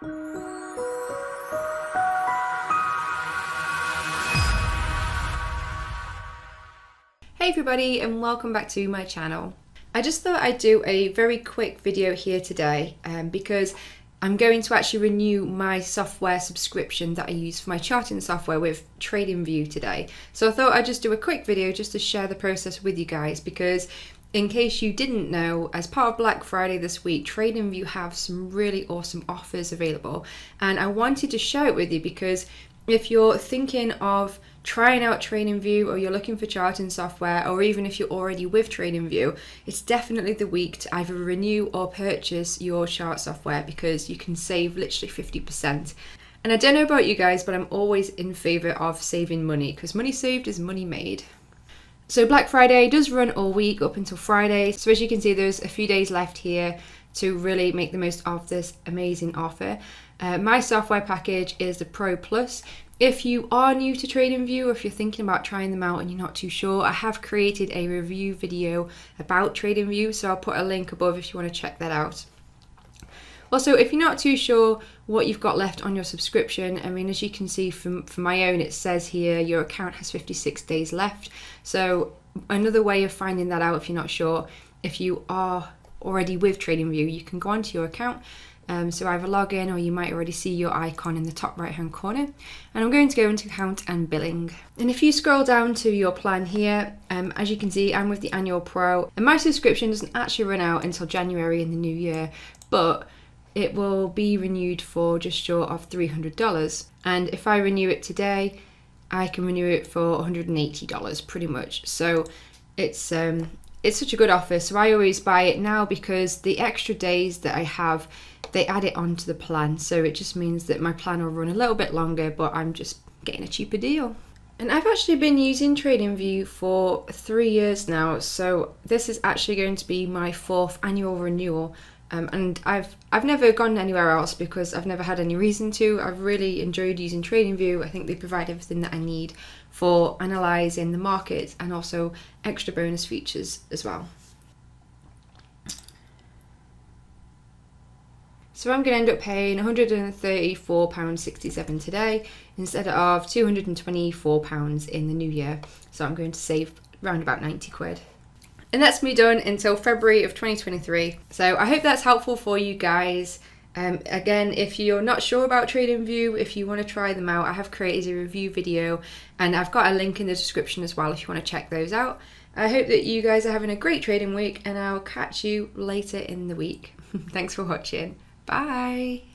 Hey everybody, and welcome back to my channel. I just thought I'd do a very quick video here today because I'm going to actually renew my software subscription that I use for my charting software with Tradingview today. So I thought I'd just do a quick video just to share the process with you guys, because in case you didn't know, as part of Black Friday this week, Tradingview have some really awesome offers available, and I wanted to share it with you because if you're thinking of trying out Tradingview, or you're looking for charting software, or even if you're already with Tradingview, it's definitely the week to either renew or purchase your chart software, because you can save literally 50%. And I don't know about you guys, but I'm always in favor of saving money, because money saved is money made. So Black Friday does run all week up until Friday. So as you can see, there's a few days left here to really make the most of this amazing offer. My software package is the Pro Plus. If you are new to Tradingview, or if you're thinking about trying them out and you're not too sure, I have created a review video about Tradingview, so I'll put a link above if you want to check that out. Also, if you're not too sure what you've got left on your subscription, I mean, as you can see from my own, it says here your account has 56 days left. So another way of finding that out, if you're not sure, if you are already with Tradingview, you can go onto your account. So either log in, or you might already see your icon in the top right hand corner. And I'm going to go into account and billing. And if you scroll down to your plan here, as you can see, I'm with the annual pro, and my subscription doesn't actually run out until January in the new year, but it will be renewed for just short of $300. And if I renew it today, I can renew it for $180 pretty much. So it's such a good offer. So I always buy it now, because the extra days that I have, they add it onto the plan. So it just means that my plan will run a little bit longer, but I'm just getting a cheaper deal. And I've actually been using Tradingview for 3 years now. So this is actually going to be my 4th annual renewal. And I've never gone anywhere else, because I've never had any reason to. I've really enjoyed using Tradingview. I think they provide everything that I need for analysing the market, and also extra bonus features as well. So I'm going to end up paying £134.67 today instead of £224 in the new year. So I'm going to save around about 90 quid. And that's me done until February of 2023. So I hope that's helpful for you guys. Again, if you're not sure about Tradingview, if you want to try them out, I have created a review video, and I've got a link in the description as well if you want to check those out. I hope that you guys are having a great trading week, and I'll catch you later in the week. Thanks for watching. Bye.